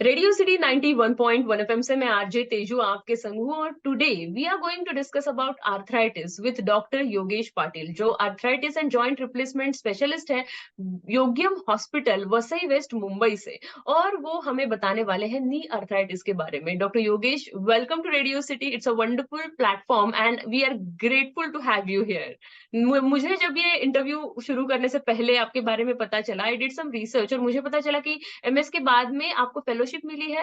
Radio city 91.1 FM से मैं RJ Tezu आपके संग हूँ और today we are going to discuss about arthritis with doctor Yogesh Patil जो arthritis and joint replacement specialist है योग्यम हॉस्पिटल वसई वेस्ट मुंबई से। और वो हमें बताने वाले हैं नी आर्थराइटिस के बारे में। Doctor Yogesh, welcome to Radio City. It's a wonderful platform and we are grateful to have you here. मुझे जब ये इंटरव्यू शुरू करने से पहले आपके बारे में पता चला, आई डिड सम रिसर्च और मुझे पता चला कि एमएस के बाद में आपको फेलोशिप मिली है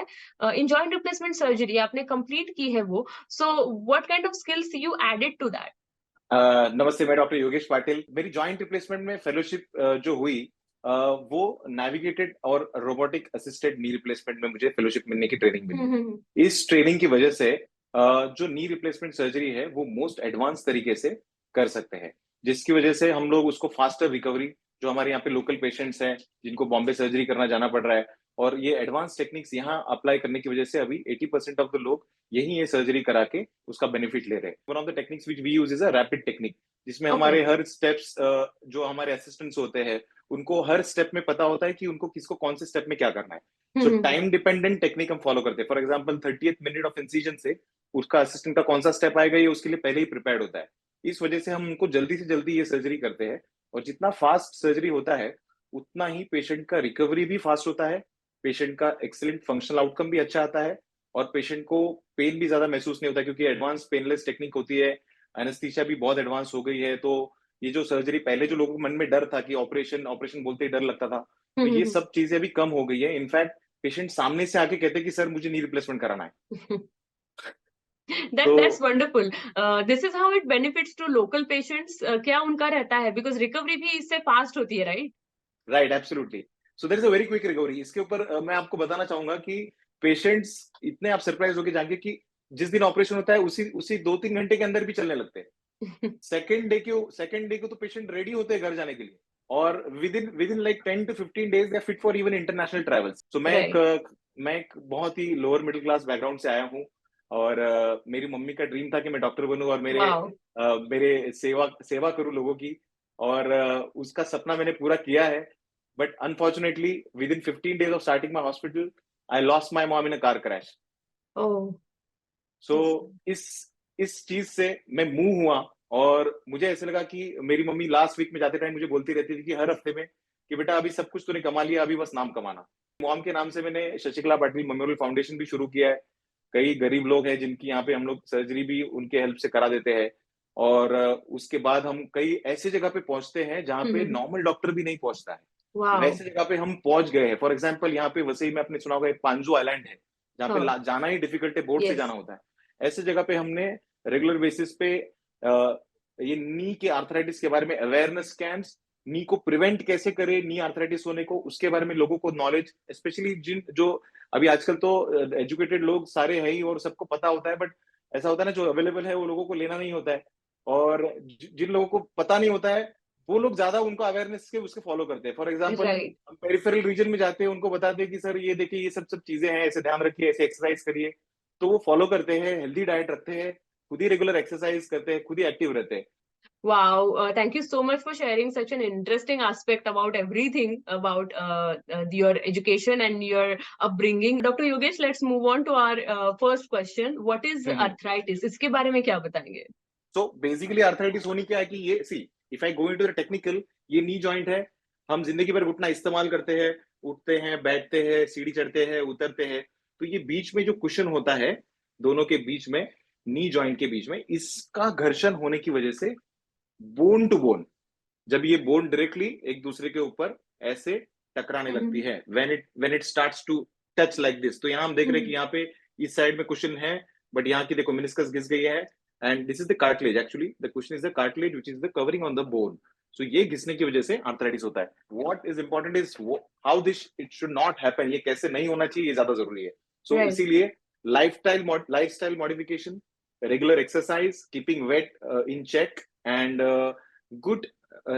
इन जॉइंट रिप्लेसमेंट सर्जरी, आपने कंप्लीट की है वो। So what kind of skills you added to that? नमस्ते, मैं डॉक्टर योगेश पाटिल। मेरी जॉइंट रिप्लेसमेंट में फेलोशिप जो हुई वो नेविगेटेड और रोबोटिक असिस्टेड नी रिप्लेसमेंट में मुझे फेलोशिप मिलने की ट्रेनिंग मिली। इस ट्रेनिंग की वजह से जो नी रिप्लेसमेंट सर्जरी है वो मोस्ट एडवांस तरीके से कर सकते हैं, जिसकी वजह से हम लोग उसको फास्टर रिकवरी, जो हमारे यहाँ पे लोकल पेशेंट्स हैं जिनको बॉम्बे सर्जरी करना जाना पड़ रहा है, और ये एडवांस टेक्निक्स यहाँ अप्लाई करने की वजह से अभी 80% ऑफ द लोग यही ये सर्जरी करा के उसका बेनिफिट ले रहे हैं। One of the techniques which we use is a rapid technique, जिसमें हमारे हर स्टेप्स, जो हमारे असिस्टेंट्स होते हैं उनको हर स्टेप में पता होता है कि उनको किसको कौन से स्टेप में क्या करना है। सो टाइम डिपेंडेंट टेक्निक हम फॉलो करते हैं। For example 30th minute of incision से उसका असिस्टेंट का कौन सा स्टेप आएगा ये उसके लिए पहले ही प्रिपेयर्ड होता है। इस वजह से हम उनको जल्दी से जल्दी ये सर्जरी करते हैं, और जितना फास्ट सर्जरी होता है उतना ही पेशेंट का रिकवरी भी फास्ट होता है, पेशेंट का एक्सीलेंट फंक्शनल आउटकम भी अच्छा आता है, और पेशेंट को पेन भी ज्यादा महसूस नहीं होता, क्योंकि एडवांस पेनलेस टेक्निक होती है। एनेस्थीसिया भी बहुत एडवांस हो गई है, तो ये जो सर्जरी, पहले जो लोगों के मन में डर था कि ऑपरेशन ऑपरेशन बोलते ही डर लगता था, तो ये सब चीजें भी कम हो गई है। इनफैक्ट पेशेंट सामने से आके कहते हैं कि सर मुझे नी रिप्लेसमेंट कराना है। तो That's wonderful. This is how it benefits to local patients. क्या उनका रहता है, बिकॉज रिकवरी भी इससे फास्ट होती है, right? Right, absolutely. So there is a very quick recovery. इसके ऊपर मैं आपको बताना चाहूंगा कि पेशेंट्स इतने आप सरप्राइज होके जाएंगे कि जिस दिन ऑपरेशन होता है उसी उसी 2-3 घंटे के अंदर भी चलने लगते हैं। सेकेंड डे को तो पेशेंट रेडी होते हैं घर जाने के लिए, और within like 10 to 15 days they are fit for even international travels. So right. मैं एक बहुत ही लोअर मिडिल क्लास बैकग्राउंड से आया हूँ, और मेरी मम्मी का ड्रीम था कि मैं डॉक्टर बनूं और वाओ। मेरे सेवा सेवा करूं लोगों की, और उसका सपना मैंने पूरा किया है। But unfortunately, within 15 days of starting my hospital, I lost my mom in a car crash. Oh. So इस चीज से मैं मूव हुआ, और मुझे ऐसे लगा कि मेरी मम्मी लास्ट वीक में जाते टाइम मुझे बोलती रहती थी कि हर हफ्ते में कि बेटा अभी सब कुछ तूने कमा लिया, अभी बस नाम कमाना। मॉम के नाम से मैंने शशिकला पाटिल मेमोरियल फाउंडेशन भी शुरू किया है। कई गरीब लोग हैं जिनकी यहाँ पे हम लोग सर्जरी भी उनके हेल्प से करा देते हैं, और उसके बाद हम कई ऐसी जगह पे पहुंचते हैं जहाँ पे नॉर्मल डॉक्टर भी नहीं पहुंचता है। वाओ। वैसे जगह पे हम पहुंच गए हैं। फॉर एग्जाम्पल यहाँ पे वसई में आपने सुना होगा एक पांजू आइलैंड है, जहाँ पे हाँ। जाना ही डिफिकल्ट है, बोट से यस। जाना होता है। ऐसे जगह पे हमने रेगुलर बेसिस पे ये नी के आर्थराइटिस के बारे में अवेयरनेस कैंप्स, नी को प्रिवेंट कैसे करें, नी आर्थराइटिस होने को, उसके बारे में लोगों को नॉलेज, स्पेशली जिन जो अभी आजकल तो एजुकेटेड लोग सारे हैं ही और सबको पता होता है, बट ऐसा होता है ना जो अवेलेबल है वो लोगों को लेना नहीं होता है, और जिन लोगों को पता नहीं होता है वो लोग ज्यादा उनको अवेयरनेस के उसके फॉलो करते हैं। For example right. हम पेरिफेरल रीजन में जाते हैं, उनको बताते हैं कि सर ये देखिए ये सब सब चीजें हैं, ऐसे ध्यान रखिए, ऐसे एक्सरसाइज करिए, तो वो फॉलो करते हैं, हेल्दी डाइट रखते हैं, खुद ही रेगुलर एक्सरसाइज करते हैं, खुद ही एक्टिव रहते हैं। Wow, thank you so much for sharing such an interesting aspect about everything about your education and your upbringing. Dr. Yogesh, let's move on to our first question. What is arthritis? इसके बारे में क्या बताएंगे? So basically arthritis होनी क्या है कि ये see, if I go into the technical, ये नी जॉइंट है। हम जिंदगी भर घुटना इस्तेमाल करते हैं, उठते हैं, बैठते हैं, सीढ़ी चढ़ते हैं, उतरते हैं, तो ये बीच में जो कुशन होता है दोनों के बीच में, नी जॉइंट के बीच में, इसका घर्षण होने की वजह से बोन टू बोन, जब ये बोन डायरेक्टली एक दूसरे के ऊपर ऐसे टकराने लगती है, when it starts to touch like this, तो यहाँ हम देख रहे हैं कि यहाँ पे इस साइड में कुशन है, बट यहाँ की देखो मेनिस्कस घिस गई है, and this is the cartilage. Actually the question is the cartilage which is the covering on the bone. So ये घिसने की वजह से आर्थराइटिस होता है। What is important is how this it should not happen, ये कैसे नहीं होना चाहिए, ये ज्यादा जरूरी है। So Right. इसीलिए lifestyle modification, regular exercise, keeping weight in check, and good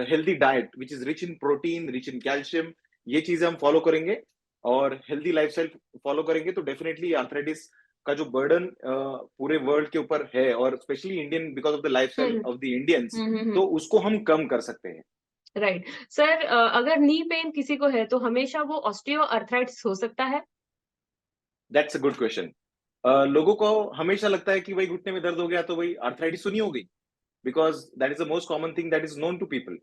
healthy diet which is rich in protein, rich in calcium, ये चीजें हम फॉलो करेंगे और हेल्दी लाइफस्टाइल फॉलो करेंगे तो डेफिनेटली आर्थराइटिस का जो बर्डन पूरे वर्ल्ड के ऊपर है, और specially Indian, because of the lifestyle of the Indians, तो उसको हम कम कर सकते हैं। राइट सर, अगर नी पेन किसी को है तो हमेशा वो ऑस्टियो अर्थराइटिस हो सकता है? That's a good question. लोगों को हमेशा लगता है कि भाई घुटने में दर्द हो गया तो भाई आर्थराइटिस तो नहीं हो गई, because that is the most common thing that is known to people.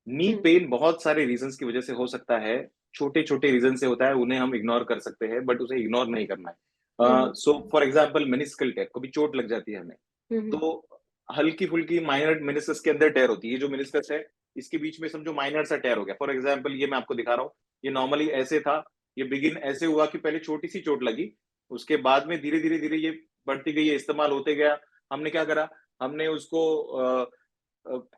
Knee hmm pain बहुत सारे रीजंस की वजह से हो सकता है, छोटे छोटे रीजन से होता है, उन्हें हम इग्नोर कर सकते हैं, बट उसे इग्नोर नहीं करना है। हम्म सो फॉर एग्जाम्पल मेनिस्कल टेयर, कभी चोट लग जाती है हमें, हम्म तो हल्की फुल्की माइनर मेनिस्कस के अंदर टेयर होती है। ये जो मेनिस्कस है, इसके बीच में समझो माइनर सा टेयर हो गया। फॉर एग्जाम्पल ये मैं आपको दिखा रहा हूँ, ये नॉर्मली ऐसे था, ये बिगिन ऐसे हुआ कि पहले छोटी सी चोट लगी, उसके बाद में धीरे धीरे धीरे ये बढ़ती गई, ये इस्तेमाल होते गया। हमने क्या करा, हमने उसको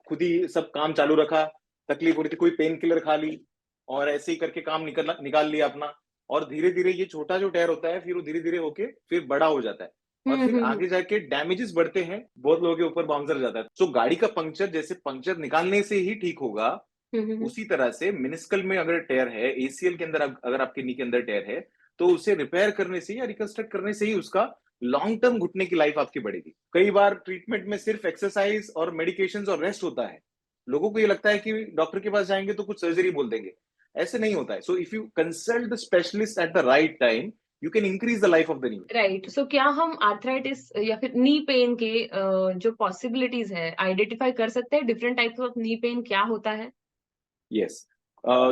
खुद ही सब काम चालू रखा, तकलीफ हो रही थी कोई पेन किलर खा ली, और ऐसे ही करके काम निकाल लिया अपना। और धीरे धीरे ये छोटा जो टेयर होता है, फिर वो धीरे धीरे होके फिर बड़ा हो जाता है, और फिर हम्म आगे जाके डैमेजेस बढ़ते हैं, बहुत लोगों के ऊपर बाउंसर जाता है। सो गाड़ी का पंक्चर जैसे पंक्चर निकालने से ही ठीक होगा, हम्म उसी तरह से मिनिस्कल में अगर टेयर है, एसीएल के अंदर अगर आपके नी के अंदर टेयर है, तो उसे रिपेयर करने से या रिकंस्ट्रक्ट करने से ही उसका लॉन्ग टर्म घुटने की लाइफ आपकी बढ़ेगी। कई बार ट्रीटमेंट में सिर्फ एक्सरसाइज और मेडिकेशन और रेस्ट होता है। लोगों को ये लगता है कि डॉक्टर के पास जाएंगे तो कुछ सर्जरी बोल देंगे, ऐसे नहीं होता है। So if you consult the specialist at the right time, you can increase the life of the knee. Right. So क्या हम आर्थराइटिस या फिर नी पेन के जो पॉसिबिलिटीज है आइडेंटिफाई कर सकते हैं, different types of knee pain क्या होता है? यस,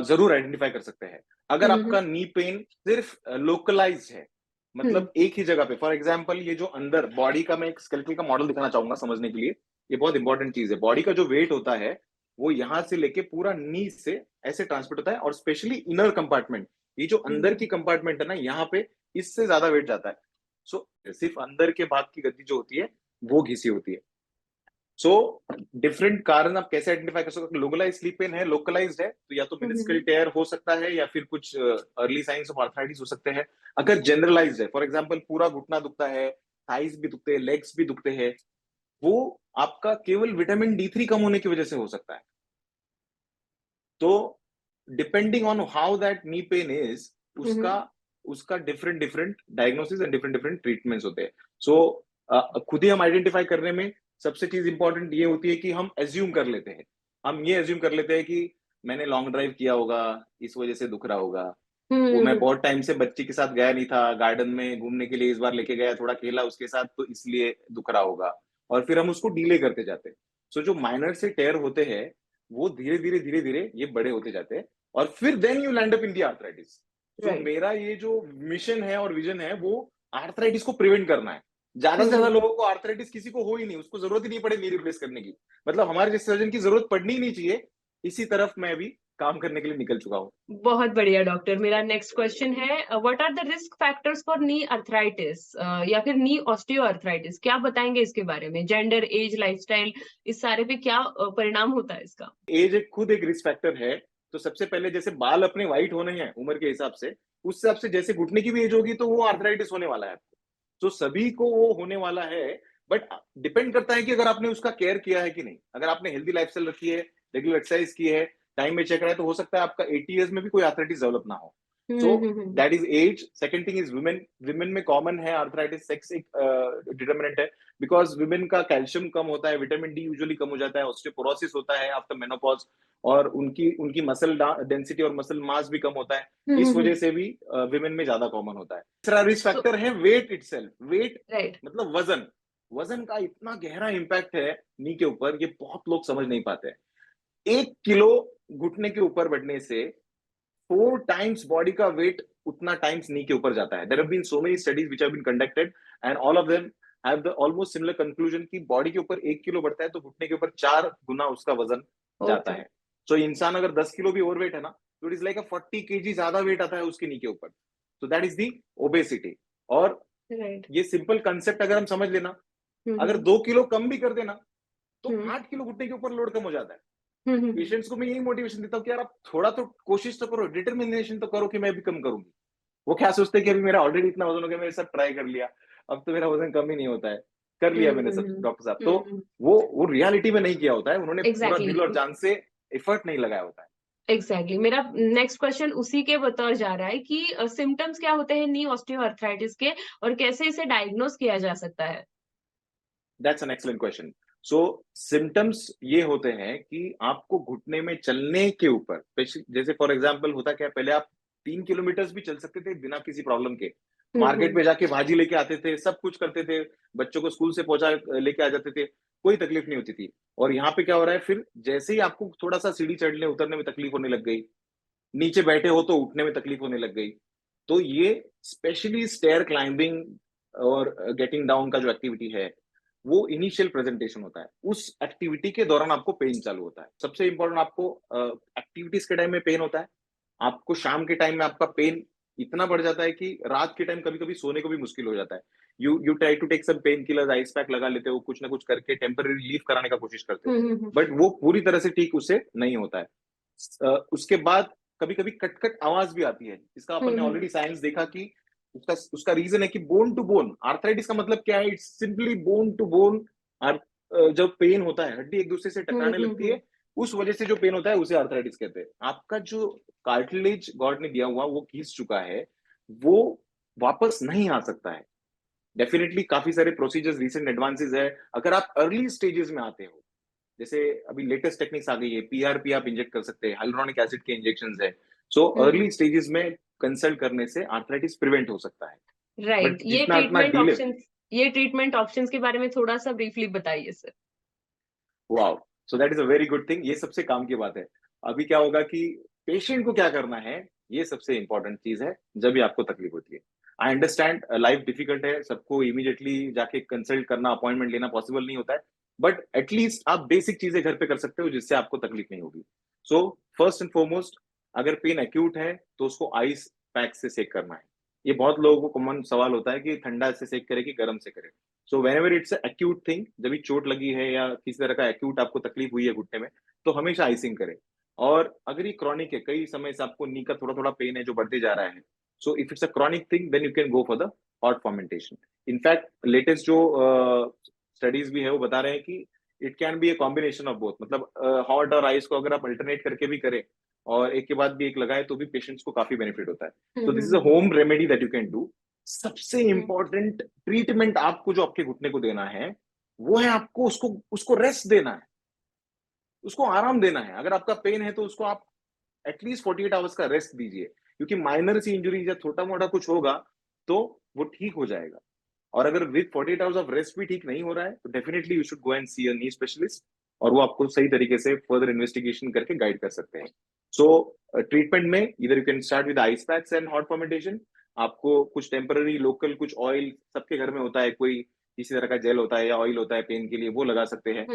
जरूर आइडेंटिफाई कर सकते हैं। अगर हम्म आपका नी पेन सिर्फ लोकलाइज है, हम्म मतलब एक ही जगह पे, फॉर एग्जांपल ये जो अंदर बॉडी का, मैं एक स्केलेटल का मॉडल दिखाना चाहूंगा समझने के लिए। ये बहुत इंपॉर्टेंट चीज है। बॉडी का जो वेट होता है, वो यहाँ से लेके पूरा नी से ऐसे ट्रांसपोर्ट होता है, और स्पेशली इनर कंपार्टमेंट, ये जो अंदर की कंपार्टमेंट है ना, यहाँ पे इससे ज्यादा वेट जाता है। सो सिर्फ अंदर के भाग की गति जो होती है, वो घिसी होती है। सो डिफरेंट कारण आप कैसे आइडेंटिफाई कर सकते हो? लोकलाइज स्लीप पेन है, लोकलाइज्ड है, तो या तो मेनिस्कल हम्म टेयर हो सकता है, या फिर कुछ अर्ली साइंस ऑफ आर्थराइटिस हो सकते हैं। अगर जनरलाइज्ड है, फॉर एग्जांपल पूरा घुटना दुखता है, थाइज भी दुखते हैं, लेग्स भी दुखते हैं, वो आपका केवल विटामिन डी3 कम होने की वजह से हो सकता है। तो depending on how that knee pain is, उसका हम्म उसका different different diagnosis and different different treatments होते हैं। सो खुद ही हम आइडेंटिफाई करने में सबसे चीज इंपॉर्टेंट ये होती है कि हम एज्यूम कर लेते हैं, हम ये एज्यूम कर लेते हैं कि मैंने लॉन्ग ड्राइव किया होगा, इस वजह से दुख रहा होगा। वो मैं हम्म बहुत टाइम से बच्ची के साथ गया नहीं था, गार्डन में घूमने के लिए इस बार लेके गया, थोड़ा खेला उसके साथ, तो इसलिए दुख रहा होगा। और फिर हम उसको डीले करते जाते हैं। सो जो माइनर से टेयर होते हैं, वो धीरे धीरे ये बड़े होते जाते हैं, और फिर then you land up in the arthritis. So right. मेरा ये जो मिशन है और विजन है, वो आर्थराइटिस को प्रिवेंट करना है। ज्यादा से ज्यादा लोगों को आर्थराइटिस, किसी को हो ही नहीं, उसको जरूरत ही नहीं पड़े नी रिप्लेस करने की, मतलब हमारे जैसे सर्जन की जरूरत पड़नी ही नहीं चाहिए। इसी तरफ मैं अभी काम करने के लिए निकल चुका हूँ। बहुत बढ़िया डॉक्टर। मेरा नेक्स्ट क्वेश्चन है, what are the risk factors for knee arthritis या फिर नी ऑस्टियो अर्थराइटिस? क्या बताएंगे इसके बारे में? जेंडर, एज, लाइफस्टाइल, इस सारे पे क्या परिणाम होता है इसका? एज एक खुद एक रिस्क फैक्टर है। तो सबसे पहले जैसे बाल अपने व्हाइट होने हैं उम्र के हिसाब से, उस हिसाब से जैसे घुटने की भी एज होगी, तो वो आर्थराइटिस होने वाला है आपको। तो सभी को वो होने वाला है, बट डिपेंड करता है कि अगर आपने उसका केयर किया है कि नहीं। अगर आपने हेल्दी लाइफस्टाइल रखी है, रेगुलर एक्सरसाइज की है, टाइम में चेक रहा है, तो हो सकता है आपका 80 ईयर्स में भी कोई आर्थराइटिस डेवलप ना हो। So hmm. That is age. Second thing is women. Women में कॉमन है आर्थराइटिस, सेक्स एक डिटर्मिनेंट है, बिकॉज विमेन का कैल्शियम कम होता है, विटामिन डी यूजुअली कम हो जाता है, ऑस्टियोपोरोसिस होता है आफ्टर मेनोपॉज, और उनकी उनकी मसल डेंसिटी और मसल मास भी कम होता है। इस वजह से भी विमेन में ज्यादा कॉमन होता है। तीसरा रिस्क सो फैक्टर है वेट इटसेल्फ। Weight right. मतलब वजन। वजन का इतना गहरा इंपैक्ट है नी के ऊपर, ये बहुत लोग समझ नहीं पाते हैं। 1 किलो घुटने के ऊपर बढ़ने से 4 टाइम्स बॉडी का वेट उतना टाइम्स नी के ऊपर जाता है। There have been so many studies which have been conducted, and all of them have the almost similar conclusion कि बॉडी के ऊपर 1 किलो बढ़ता है तो घुटने के ऊपर 4 गुना उसका वजन जाता ओके। है। सो इंसान अगर 10 किलो भी ओवरवेट है ना, तो it is like a 40 kg ज्यादा वेट आता है उसके नी के ऊपर। So that is the obesity. और राइट। ये सिंपल कंसेप्ट अगर हम समझ लेना, अगर हम्म 2 किलो कम भी कर देना, तो हम्म 8 किलो घुटने के ऊपर लोड कम हो जाता है। हम्म पेशेंट्स को मैं यही मोटिवेशन देता हूँ कि यार आप थोड़ा तो कोशिश तो करो, डिटर्मिनेशन तो करो कि मैं भी कम करूंगी। वो क्या सोचते हैं कि अभी मेरा ऑलरेडी इतना वजन हो गया, मैंने सब ट्राई कर लिया, अब तो मेरा वजन कम ही नहीं होता है, कर लिया मैंने सब डॉक्टर साहब। तो वो रियलिटी में नहीं किया होता है, उन्होंने पूरा दिल और एग्जैक्टली। जान से एफर्ट नहीं लगाया होता है। एग्जैक्टली। मेरा नेक्स्ट क्वेश्चन उसी के बतौर जा रहा है कि सिम्टम्स क्या होते हैं नी ऑस्टियोआर्थराइटिस के, और कैसे इसे डायग्नोस किया जा सकता है? That's an excellent question. So symptoms ये होते हैं कि आपको घुटने में चलने के ऊपर, जैसे फॉर एग्जाम्पल होता क्या है, पहले आप 3 किलोमीटर भी चल सकते थे बिना किसी प्रॉब्लम के, मार्केट में जाके भाजी लेके आते थे, सब कुछ करते थे, बच्चों को स्कूल से पहुंचा लेके आ जाते थे, कोई तकलीफ नहीं होती थी। और यहाँ पे क्या हो रहा है, फिर जैसे ही आपको थोड़ा सा सीढ़ी चढ़ने उतरने में तकलीफ होने लग गई, नीचे बैठे हो तो उठने में तकलीफ होने लग गई, तो ये स्पेशली स्टेयर क्लाइंबिंग और गेटिंग डाउन का जो एक्टिविटी है, वो इनिशियल प्रेजेंटेशन होता है। उस एक्टिविटी के दौरान आपको पेन चालू होता है। सबसे इंपॉर्टेंट, आपको एक्टिविटीज के टाइम में पेन होता है, आपको शाम के टाइम में आपका पेन इतना बढ़ जाता है कि रात के टाइम कभी-कभी सोने को भी मुश्किल हो जाता है। You try to take some pain killers, ice pack लगा लेते हो, कुछ ना कुछ करके टेम्परेरी रिलीफ कराने का कोशिश करते हो, बट वो पूरी तरह से ठीक उससे नहीं होता है। उसके बाद कभी-कभी कट-कट आवाज भी आती है। इसका अपन ने ऑलरेडी साइंस देखा कि उसका उसका रीजन है कि बोन टू बोन आर्थराइटिस का मतलब क्या है, it's simply bone to bone. जब पेन होता है, हड्डी एक दूसरे से टकराने लगती है, उस वजह से जो पेन होता है उसे आर्थराइटिस कहते हैं। आपका जो कार्टिलेज गॉड ने दिया हुआ वो घिस चुका है, वो वापस नहीं आ सकता है। डेफिनेटली काफी सारे प्रोसीजर्स, रिसेंट एडवांसेस है। अगर आप अर्ली स्टेजेस में आते हो, जैसे अभी लेटेस्ट टेक्निक्स आ गई है, पीआरपी आप इंजेक्ट कर सकते हैं, हाइलुरोनिक एसिड के इंजेक्शंस है। सो अर्ली स्टेजेस में कंसल्ट करने से आर्थराइटिस प्रिवेंट हो सकता है। राइट। बट जितना अपना डिले, ये ट्रीटमेंट ऑप्शंस के बारे में थोड़ा सा ब्रीफली बताइए sir. Wow, so that is a very good thing. ये सबसे काम की बात है। अभी क्या होगा कि पेशेंट को क्या करना है, ये सबसे इंपॉर्टेंट चीज है जब भी आपको तकलीफ होती है। आई अंडरस्टैंड लाइफ डिफिकल्ट है, सबको इमीडिएटली जाके कंसल्ट करना, अपॉइंटमेंट लेना पॉसिबल नहीं होता है, बट एटलीस्ट आप बेसिक चीजें घर पे कर सकते हो जिससे आपको तकलीफ नहीं होगी। सो फर्स्ट एंड फॉरमोस्ट, अगर पेन एक्यूट है तो उसको आइस पैक से सेक करना है। ये बहुत लोगों को कॉमन सवाल होता है कि ठंडा से सेक करे कि गर्म से करे। So whenever it's acute thing, जब भी चोट लगी है या किसी तरह का एक्यूट आपको तकलीफ हुई है घुटने में, तो हमेशा आइसिंग करें। और अगर ये क्रॉनिक है, कई समय से आपको नी का थोड़ा थोड़ा पेन है जो बढ़ते जा रहा है, so if it's a chronic thing then you can go for the hot fomentation. In fact latest जो स्टडीज भी है वो बता रहे हैं कि it can be a combination of both, मतलब हॉट और आइस को अगर आप अल्टरनेट करके भी करें और एक के बाद भी एक लगाए तो भी पेशेंट्स को काफी बेनिफिट होता है। तो this is a home remedy that you can do. सबसे इंपॉर्टेंट ट्रीटमेंट आपको जो आपके घुटने को देना है, वो है आपको उसको उसको रेस्ट देना है, उसको आराम देना है। अगर आपका पेन है तो उसको आप एटलीस्ट 48 आवर्स का रेस्ट दीजिए, क्योंकि माइनर सी इंजरी या छोटा मोटा कुछ होगा तो वो ठीक हो जाएगा। और अगर विद 48 आवर्स ऑफ रेस्ट भी ठीक नहीं हो रहा है तो definitely you should go and see a knee specialist, और वो आपको सही तरीके से फर्दर इन्वेस्टिगेशन करके गाइड कर सकते हैं। सो ट्रीटमेंट में इधर you can start with ice packs and hot fermentation. आपको कुछ टेम्पररी लोकल कुछ ऑयल, सबके घर में होता है, कोई किसी तरह का जेल होता है या ऑयल होता है पेन के लिए, वो लगा सकते हैं।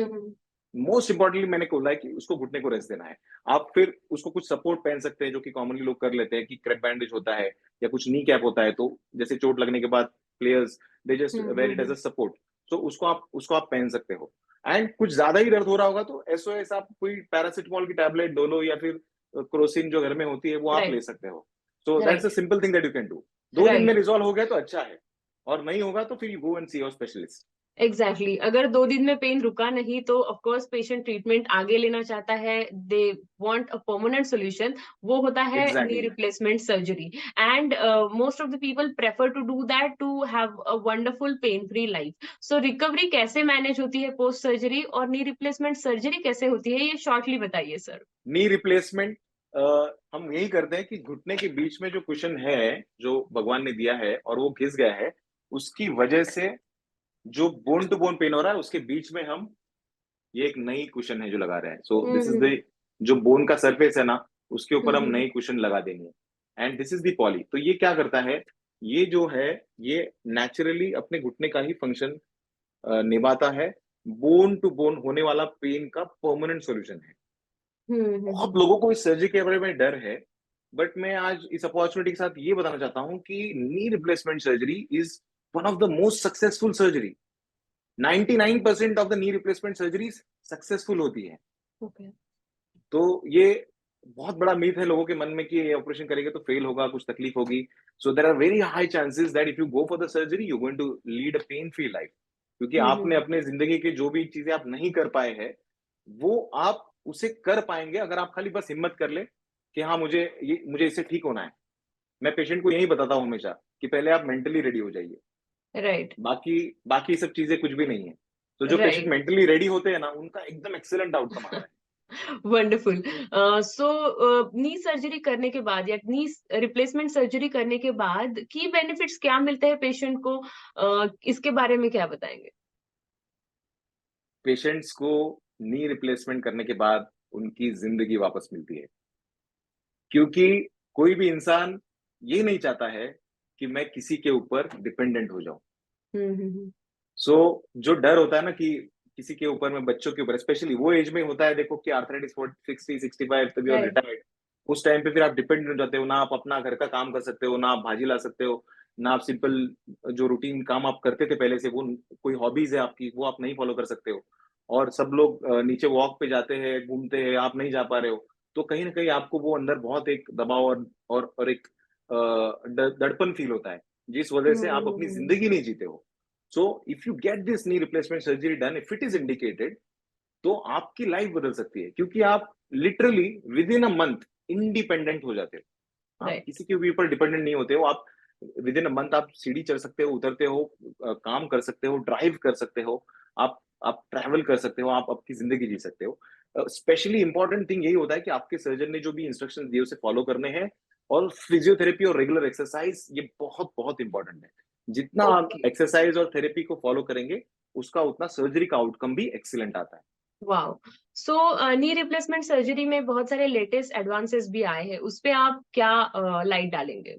मोस्ट इंपॉर्टेंटली मैंने बोला है कि उसको घुटने को रेस्ट देना है। आप फिर उसको कुछ सपोर्ट पहन सकते हैं जो कि कॉमनली लोग कर लेते हैं कि क्रेप बैंडेज होता है या कुछ नी कैप होता है, तो जैसे चोट लगने के बाद players they just wear it as a support, तो उसको आप पहन सकते हो। एंड कुछ ज्यादा ही दर्द हो रहा होगा तो एसओएस आप कोई पैरासिटामोल की टैबलेट डोलो या फिर क्रोसिन जो घर में होती है वो आप ले सकते हो। So that's a simple thing that you can do. 2 दिन में रिजॉल्व हो गया तो अच्छा है, और नहीं होगा तो फिर you go and see your specialist. Exactly अगर 2 दिन में पेन रुका नहीं तो ऑफकोर्स पेशेंट ट्रीटमेंट आगे लेना चाहता है, they want a permanent solution, वो होता है knee exactly. Replacement surgery. And most of the people prefer to do that to have a wonderful pain free life. So recovery कैसे मैनेज होती है पोस्ट सर्जरी, और नी रिप्लेसमेंट सर्जरी कैसे होती है, ये शॉर्टली बताइए सर। नी रिप्लेसमेंट हम यही करते हैं कि घुटने के बीच में जो कुशन है, जो भगवान ने दिया है और वो घिस गया है, उसकी वजह से जो बोन टू बोन पेन हो रहा है उसके बीच में हम ये एक नई कुशन है जो लगा रहे हैं। सो दिस इज द जो बोन का सरफेस है ना, उसके ऊपर हम नई कुशन लगा देंगे। And this is the poly. तो ये क्या करता है, ये जो है ये नेचुरली अपने घुटने का ही फंक्शन निभाता है। बोन टू बोन होने वाला पेन का परमानेंट सॉल्यूशन है। बहुत लोगों को इस सर्जरी के बारे में डर है, बट मैं आज इस अपॉर्चुनिटी के साथ ये बताना चाहता हूं कि knee replacement surgery is one of the most successful surgery. 99% of the knee replacement surgeries successful होती है। Okay. तो ये बहुत बड़ा मीथ है लोगों के मन में कि ये ऑपरेशन करेंगे तो फेल होगा, कुछ तकलीफ होगी। So there are very high chances that if you go for the surgery you going to lead a pain free life, क्योंकि आपने अपने जिंदगी की जो भी चीजें आप नहीं कर पाए हैं वो आप उसे कर पाएंगे अगर आप खाली बस हिम्मत कर ले कि हाँ मुझे इससे ठीक होना है। मैं पेशेंट को यही बताता हूँ हमेशा कि पहले आप मेंटली रेडी हो जाइए, राइट। बाकी बाकी सब चीजें कुछ भी नहीं है। तो जो पेशेंट राइट। मेंटली रेडी होते हैं ना, उनका एकदम एक्सेलेंट आउटकम आता है। वंडरफुल। सो नी सर्जरी करने के बाद या नी रिप्लेसमेंट सर्जरी करने के बाद की बेनिफिट्स क्या मिलते हैं पेशेंट को, इसके बारे में क्या बताएंगे? पेशेंट्स को नी रिप्लेसमेंट करने के बाद उनकी जिंदगी वापस मिलती है, क्योंकि कोई भी इंसान ये नहीं चाहता है कि मैं किसी के ऊपर डिपेंडेंट हो जाऊं। हम्म। सो जो डर होता है ना कि किसी के ऊपर में, बच्चों के ऊपर स्पेशली, वो एज में होता है, देखो कि आर्थराइटिस 60-65 तभी और राइट। रिटायर्ड, उस टाइम पे फिर आप डिपेंडेंट हो जाते हो, ना आप अपना घर का काम कर सकते हो, ना आप भाजी ला सकते हो, ना आप सिंपल जो रूटीन काम आप करते थे पहले से, वो कोई हॉबीज है आपकी वो आप नहीं फॉलो कर सकते हो। और सब लोग नीचे वॉक पे जाते हैं, घूमते हैं, आप नहीं जा पा रहे हो। तो कहीं ना कहीं आपको वो अंदर बहुत एक दबाव और एक दड़पन फील होता है, जिस वजह से आप अपनी हम्म। जिंदगी नहीं जीते हो। सो if you get this knee replacement surgery done, if it is indicated, तो आपकी लाइफ बदल सकती है, क्योंकि आप literally with in a month independent हो जाते हो। आप राइट। किसी के ऊपर डिपेंडेंट नहीं होते हो। आप विद इन अ मंथ आप सीढ़ी चढ़ सकते हो, उतरते हो, काम कर सकते हो, ड्राइव कर सकते हो, आप ट्रैवल कर सकते हो, आप आपकी जिंदगी जी सकते हो। स्पेशली इंपॉर्टेंट थिंग यही होता है कि आपके सर्जन ने जो भी इंस्ट्रक्शन दिए उसे फॉलो करने हैं। और फिजियोथेरेपी और रेगुलर एक्सरसाइज ये बहुत बहुत इंपॉर्टेंट है। जितना आप ओके। एक्सरसाइज और थेरेपी को फॉलो करेंगे, उसका उतना सर्जरी का आउटकम भी एक्सीलेंट आता है। वाओ। सो नी रिप्लेसमेंट सर्जरी में बहुत सारे लेटेस्ट एडवांसेस भी आए हैं, उस पे आप क्या लाइट डालेंगे?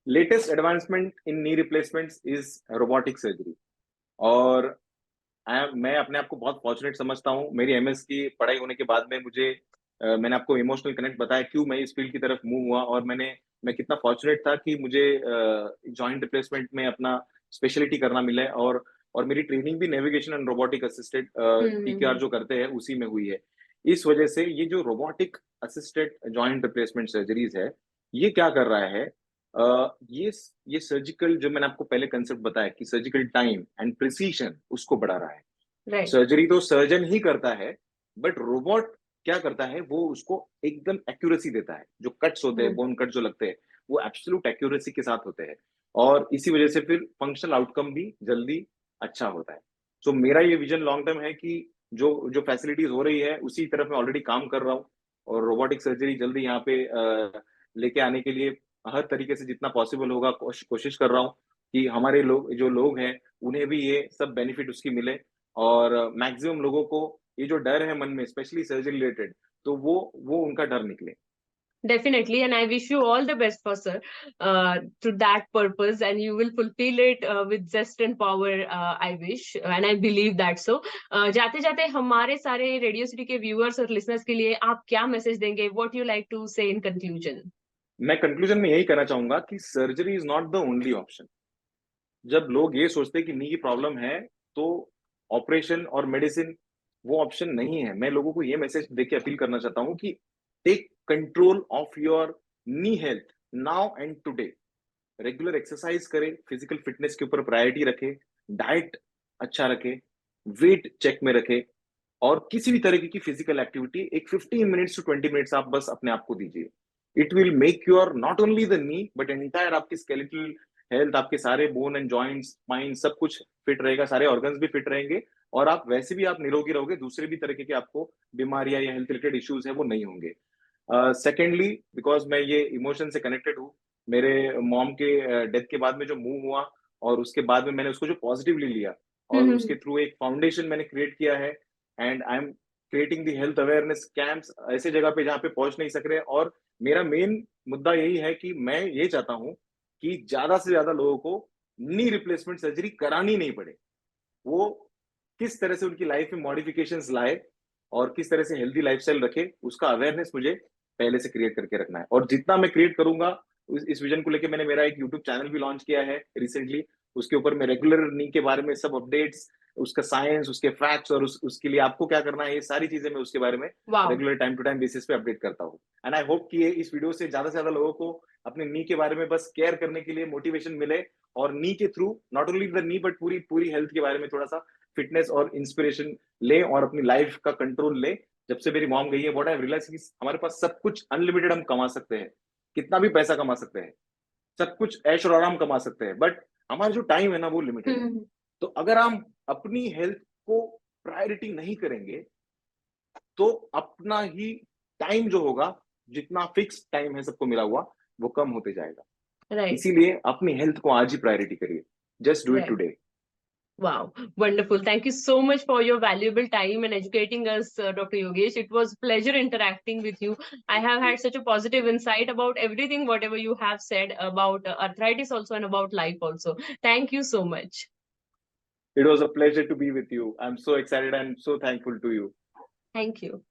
Latest advancement in knee replacements is robotic surgery. और मैं अपने आप को बहुत फॉर्चुनेट समझता हूँ। मेरी एमएस की पढ़ाई होने के बाद में मुझे मैंने आपको इमोशनल कनेक्ट बताया क्यों मैं इस फील्ड की तरफ मूव हुआ, और मैं कितना फॉर्चुनेट था कि मुझे जॉइंट रिप्लेसमेंट में अपना स्पेशलिटी करना मिला है। और मेरी ट्रेनिंग भी navigation and robotic assisted TKR hmm. जो करते हैं उसी में हुई है। इस वजह से ये जो robotic assisted joint replacement surgeries है, ये क्या कर रहा है, ये सर्जिकल, जो मैंने आपको पहले कंसेप्ट बताया कि सर्जिकल टाइम एंड प्रिसीशन, उसको बढ़ा रहा है। राइट। सर्जरी तो सर्जन ही करता है, बट रोबोट क्या करता है, वो उसको एकदम एक्यूरेसी देता है। जो कट्स होते हैं, हम्म। बोन कट जो लगते हैं, वो एब्सोल्यूट एक्यूरेसी के साथ होते हैं। और इसी वजह से फिर फंक्शनल आउटकम भी जल्दी अच्छा होता है। सो मेरा ये विजन लॉन्ग टर्म है कि जो जो फैसिलिटीज हो रही है उसी तरफ मैं ऑलरेडी काम कर रहा हूँ। और रोबोटिक सर्जरी जल्दी यहाँ पे लेके आने के लिए हर तरीके से जितना पॉसिबल होगा कोशिश कर रहा हूँ कि हमारे लोग हैं, उन्हें भी ये सब बेनिफिट उसकी मिले। और मैक्सिमम लोगों को ये जो डर है मन में, स्पेशली सर्जरी रिलेटेड, तो वो उनका डर निकले। Definitely, and I wish you all the best for sir, to that purpose, and you will fulfill it with zest and power. I wish and I believe that so. जाते जाते हमारे सारे radio city के viewers और listeners के लिए आप क्या मैसेज देंगे? What you like to say in conclusion? मैं कंक्लूजन में यही कहना चाहूंगा कि surgery is not the only option. जब लोग ये सोचते हैं कि नी की प्रॉब्लम है, तो ऑपरेशन और मेडिसिन वो ऑप्शन नहीं है। मैं लोगों को ये मैसेज देके अपील करना चाहता हूँ कि take control of your knee health now and today. Regular exercise करे, फिजिकल फिटनेस के ऊपर प्रायोरिटी रखे, डाइट अच्छा रखे, वेट चेक में रखे, और किसी भी तरीके की फिजिकल एक्टिविटी एक 15 मिनट्स टू 20 मिनट्स आप बस अपने आप को दीजिए। It will make your not only the knee but entire आपकी स्केलेटल हेल्थ, आपके सारे बोन एंड जॉइंट्स, स्पाइन, सब कुछ फिट रहेगा, सारे ऑर्गन्स भी फिट रहेंगे। और आप वैसे भी आप निरोगी रहोगे, दूसरे भी तरीके के आपको बीमारियां या हेल्थ रिलेटेड इश्यूज है वो नहीं होंगे। सेकेंडली, बिकॉज मैं ये इमोशन से कनेक्टेड हूँ, मेरे मॉम के डेथ के बाद में जो मूव हुआ, और उसके बाद में मैंने उसको जो पॉजिटिवली लिया, और उसके थ्रू एक फाउंडेशन मैंने क्रिएट किया है। And I am creating the health awareness camps ऐसे जगह पे जहाँ पे पहुंच नहीं सक रहे। और मेरा मेन मुद्दा यही है कि मैं ये चाहता हूँ कि ज्यादा से ज्यादा लोगों को नी रिप्लेसमेंट सर्जरी करानी नहीं पड़े। वो किस तरह से उनकी लाइफ में मॉडिफिकेशंस लाए और किस तरह से हेल्दी लाइफस्टाइल रखे, उसका अवेयरनेस मुझे पहले से क्रिएट करके रखना है। और जितना मैं क्रिएट करूंगा, इस विजन को लेकर मैंने मेरा एक यूट्यूब चैनल भी लॉन्च किया है रिसेंटली। उसके ऊपर मैं रेगुलर नी के बारे में सब अपडेट्स, उसका साइंस, उसके फैक्ट्स, और उसके लिए आपको क्या करना है, ये सारी चीजें मैं उसके बारे में wow. Regular time to time basis पे अपडेट करता हूँ। एंड आई होप कि ये इस वीडियो से ज्यादा लोगों को अपने नी के बारे में बस केयर करने के लिए मोटिवेशन मिले, और नी के through not only the knee but पूरी पूरी हेल्थ के बारे में थोड़ा सा फिटनेस और इंस्पिरेशन ले, और अपनी लाइफ का कंट्रोल ले। जब से मेरी मॉम गई है, व्हाट आई रियलाइज कि हमारे पास सब कुछ अनलिमिटेड हम कमा सकते हैं, कितना भी पैसा कमा सकते हैं, सब कुछ ऐश और आराम कमा सकते हैं, बट हमारा जो टाइम है ना वो लिमिटेड है। तो अगर हम अपनी हेल्थ को प्रायोरिटी नहीं करेंगे, तो अपना ही टाइम जो होगा, जितना फिक्स टाइम है सबको मिला हुआ, वो कम होते जाएगा। राइट इसीलिए अपनी हेल्थ को आज ही प्रायोरिटी करिए। Just do it right today. Wow, wonderful. Thank you so much for your valuable time and educating us, Dr. Yogesh. It was pleasure interacting with you. I have had such a positive insight about everything, whatever you have said about arthritis also and about life also. Thank you so much. It was a pleasure to be with you. I'm so excited and so thankful to you. Thank you.